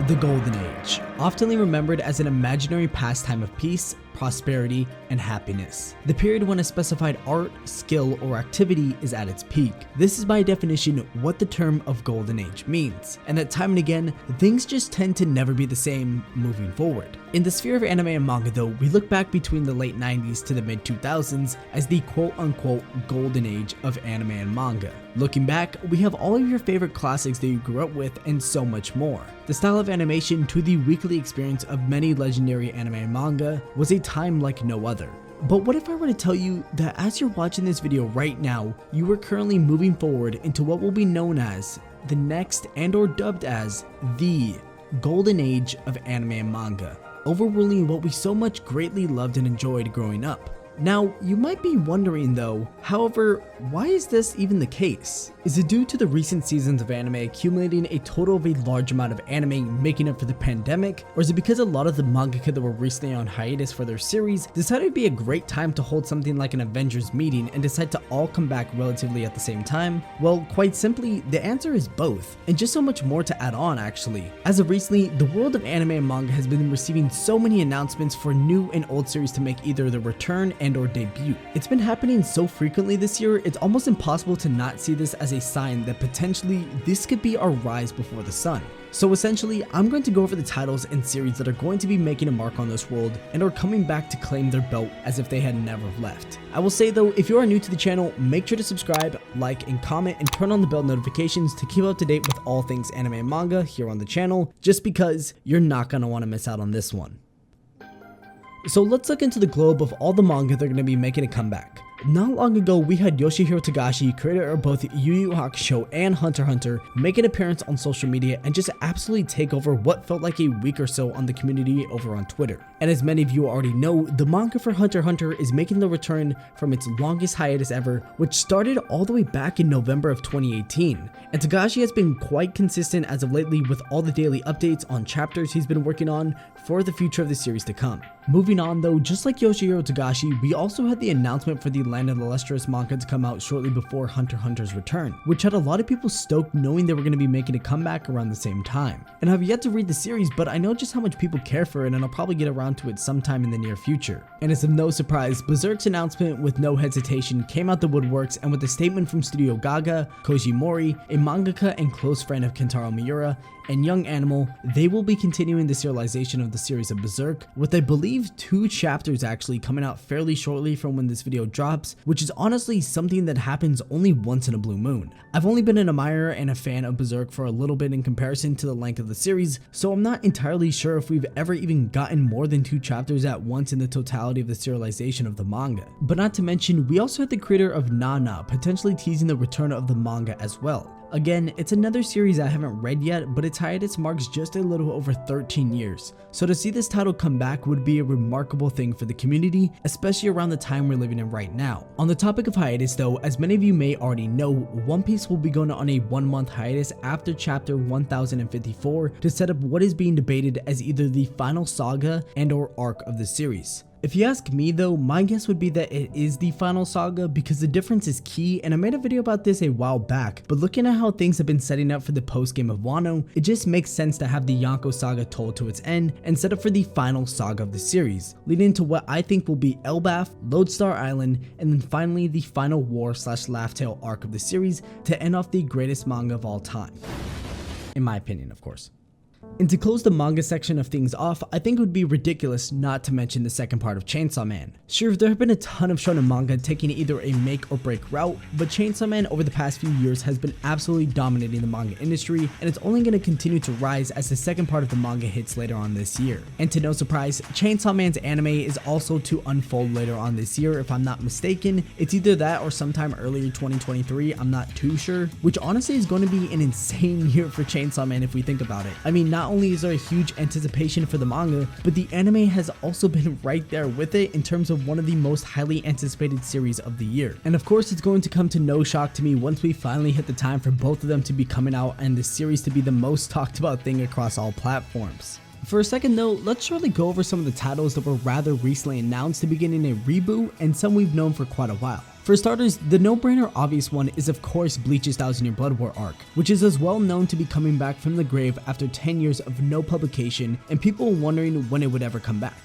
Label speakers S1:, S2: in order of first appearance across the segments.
S1: The Golden Age, often remembered as an imaginary pastime of peace, prosperity, and happiness. The period when a specified art, skill, or activity is at its peak. This is by definition what the term of Golden Age means, and that time and again, things just tend to never be the same moving forward. In the sphere of anime and manga though, we look back between the late 90s to the mid 2000s as the quote-unquote Golden Age of anime and manga. Looking back, we have all of your favorite classics that you grew up with and so much more. The style of animation to the weekly experience of many legendary anime and manga was a time like no other. But what if I were to tell you that as you're watching this video right now, you are currently moving forward into what will be known as the next and/or dubbed as the Golden Age of anime and manga, overruling what we so much greatly loved and enjoyed growing up. Now, you might be wondering though, however, why is this even the case? Is it due to the recent seasons of anime accumulating a total of a large amount of anime making up for the pandemic? Or is it because a lot of the mangaka that were recently on hiatus for their series decided it'd be a great time to hold something like an Avengers meeting and decide to all come back relatively at the same time? Well, quite simply, the answer is both, and just so much more to add on actually. As of recently, the world of anime and manga has been receiving so many announcements for new and old series to make either their return and/or debut. It's been happening so frequently this year, it's almost impossible to not see this as a sign that potentially this could be our rise before the sun. So essentially, I'm going to go over the titles and series that are going to be making a mark on this world and are coming back to claim their belt as if they had never left. I will say though, if you are new to the channel, make sure to subscribe, like, and comment, and turn on the bell notifications to keep up to date with all things anime and manga here on the channel, just because you're not going to want to miss out on this one. So let's look into the globe of all the manga that are going to be making a comeback. Not long ago, we had Yoshihiro Togashi, creator of both Yu Yu Hakusho and Hunter x Hunter, make an appearance on social media and just absolutely take over what felt like a week or so on the community over on Twitter. And as many of you already know, the manga for Hunter x Hunter is making the return from its longest hiatus ever, which started all the way back in November of 2018. And Togashi has been quite consistent as of lately with all the daily updates on chapters he's been working on for the future of the series to come. Moving on though, just like Yoshihiro Togashi, we also had the announcement for the Land of the Lustrous manga to come out shortly before Hunter x Hunter's return, which had a lot of people stoked knowing they were going to be making a comeback around the same time. And I've yet to read the series, but I know just how much people care for it, and I'll probably get around to it sometime in the near future. And it's of no surprise, Berserk's announcement with no hesitation came out the woodworks, and with a statement from Studio Gaga, Koji Mori, a mangaka and close friend of Kentaro Miura, and Young Animal, they will be continuing the serialization of the series of Berserk, with I believe 2 chapters actually coming out fairly shortly from when this video drops, which is honestly something that happens only once in a blue moon. I've only been an admirer and a fan of Berserk for a little bit in comparison to the length of the series, so I'm not entirely sure if we've ever even gotten more than 2 chapters at once in the totality of the serialization of the manga. But not to mention, we also had the creator of Nana potentially teasing the return of the manga as well. Again, it's another series I haven't read yet, but its hiatus marks just a little over 13 years. So to see this title come back would be a remarkable thing for the community, especially around the time we're living in right now. On the topic of hiatus though, as many of you may already know, One Piece will be going on a 1-month hiatus after chapter 1054 to set up what is being debated as either the final saga and/or arc of the series. If you ask me though, my guess would be that it is the final saga because the difference is key, and I made a video about this a while back, but looking at how things have been setting up for the post game of Wano, it just makes sense to have the Yonko saga told to its end and set up for the final saga of the series, leading to what I think will be Elbaf, Lodestar Island, and then finally the final war/Laugh Tale arc of the series to end off the greatest manga of all time. In my opinion, of course. And to close the manga section of things off, I think it would be ridiculous not to mention the second part of Chainsaw Man. Sure, there have been a ton of shonen manga taking either a make or break route, but Chainsaw Man over the past few years has been absolutely dominating the manga industry, and it's only going to continue to rise as the second part of the manga hits later on this year. And to no surprise, Chainsaw Man's anime is also to unfold later on this year if I'm not mistaken. It's either that or sometime earlier 2023, I'm not too sure, which honestly is going to be an insane year for Chainsaw Man if we think about it. I mean, not only is there a huge anticipation for the manga, but the anime has also been right there with it in terms of one of the most highly anticipated series of the year. And of course, it's going to come to no shock to me once we finally hit the time for both of them to be coming out and the series to be the most talked about thing across all platforms. For a second though, let's surely go over some of the titles that were rather recently announced to begin in a reboot and some we've known for quite a while. For starters, the no-brainer obvious one is of course Bleach's 1000 Year Blood War arc, which is as well known to be coming back from the grave after 10 years of no publication and people wondering when it would ever come back.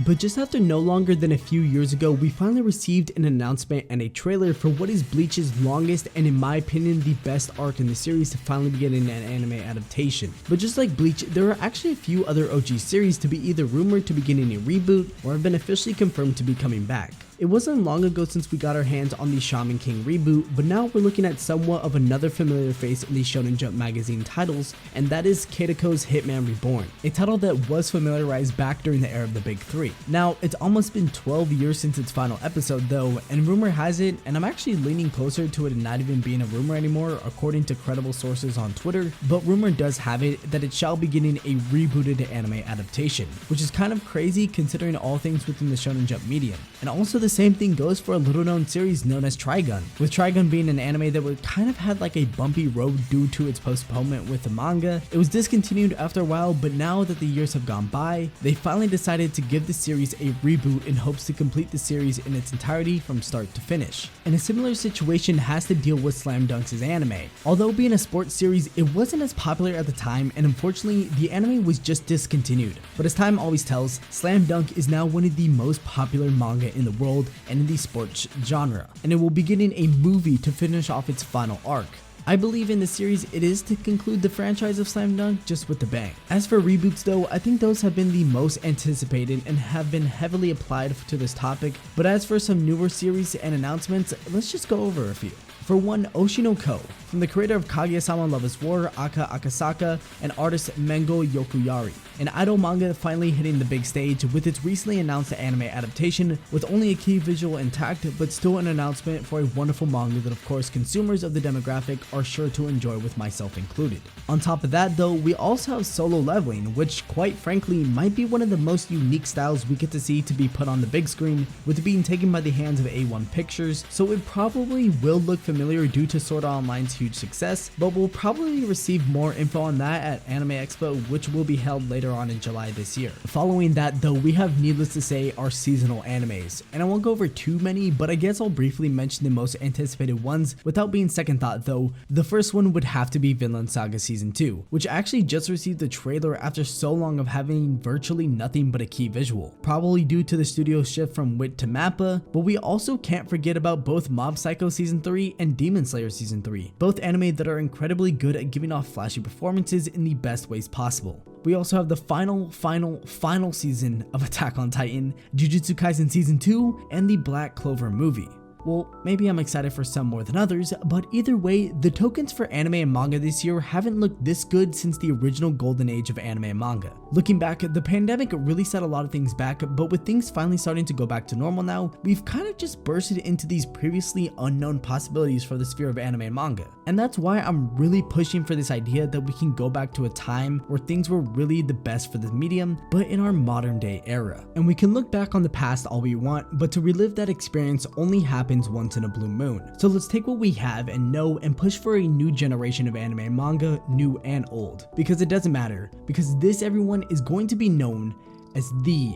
S1: But just after no longer than a few years ago, we finally received an announcement and a trailer for what is Bleach's longest and in my opinion the best arc in the series to finally be getting an anime adaptation. But just like Bleach, there are actually a few other OG series to be either rumored to be getting a reboot or have been officially confirmed to be coming back. It wasn't long ago since we got our hands on the Shaman King reboot, but now we're looking at somewhat of another familiar face in the Shonen Jump magazine titles, and that is Keitako's Hitman Reborn, a title that was familiarized back during the era of the Big Three. Now, it's almost been 12 years since its final episode though, and rumor has it, and I'm actually leaning closer to it not even being a rumor anymore according to credible sources on Twitter, but rumor does have it that it shall be getting a rebooted anime adaptation, which is kind of crazy considering all things within the Shonen Jump medium. And also the same thing goes for a little known series known as Trigun, with Trigun being an anime that would kind of had like a bumpy road due to its postponement with the manga. It was discontinued after a while, but now that the years have gone by, they finally decided to give the series a reboot in hopes to complete the series in its entirety from start to finish. And a similar situation has to deal with Slam Dunk's anime. Although being a sports series, it wasn't as popular at the time, and unfortunately the anime was just discontinued. But as time always tells, Slam Dunk is now one of the most popular manga in the world and in the sports genre, and it will be getting a movie to finish off its final arc. I believe in the series it is to conclude the franchise of Slam Dunk just with a bang. As for reboots though, I think those have been the most anticipated and have been heavily applied to this topic, but as for some newer series and announcements, let's just go over a few. For one, Oshinoko, from the creator of Kaguya-sama Love is War, Aka Akasaka, and artist Mengo Yokuyari, an idol manga finally hitting the big stage with its recently announced anime adaptation with only a key visual intact, but still an announcement for a wonderful manga that of course consumers of the demographic are sure to enjoy, with myself included. On top of that though, we also have Solo Leveling, which quite frankly might be one of the most unique styles we get to see to be put on the big screen, with it being taken by the hands of A1 Pictures, so it probably will look familiar due to Sword Art Online's huge success, but we'll probably receive more info on that at Anime Expo, which will be held later on in July this year. Following that though, we have needless to say our seasonal animes, and I won't go over too many, but I guess I'll briefly mention the most anticipated ones without being second thought though. The first one would have to be Vinland Saga Season 2, which actually just received a trailer after so long of having virtually nothing but a key visual, probably due to the studio's shift from WIT to MAPPA, but we also can't forget about both Mob Psycho Season 3 and Demon Slayer Season 3, both anime that are incredibly good at giving off flashy performances in the best ways possible. We also have the final season of Attack on Titan, Jujutsu Kaisen Season 2, and the Black Clover movie. Well, maybe I'm excited for some more than others, but either way, the tokens for anime and manga this year haven't looked this good since the original golden age of anime and manga. Looking back, the pandemic really set a lot of things back, but with things finally starting to go back to normal now, we've kind of just bursted into these previously unknown possibilities for the sphere of anime and manga. And that's why I'm really pushing for this idea that we can go back to a time where things were really the best for the medium, but in our modern day era. And we can look back on the past all we want, but to relive that experience only happens once in a blue moon. So let's take what we have and know and push for a new generation of anime and manga, new and old. Because it doesn't matter, because this, everyone, is going to be known as the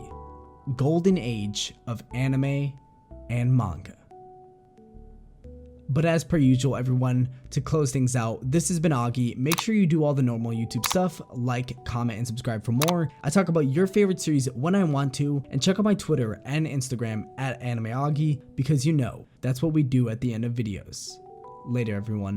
S1: golden age of anime and manga. But as per usual, everyone, to close things out, this has been Augie. Make sure you do all the normal YouTube stuff, like, comment, and subscribe for more. I talk about your favorite series when I want to, and check out my Twitter and Instagram at AnimeAugie, because you know, that's what we do at the end of videos. Later, everyone.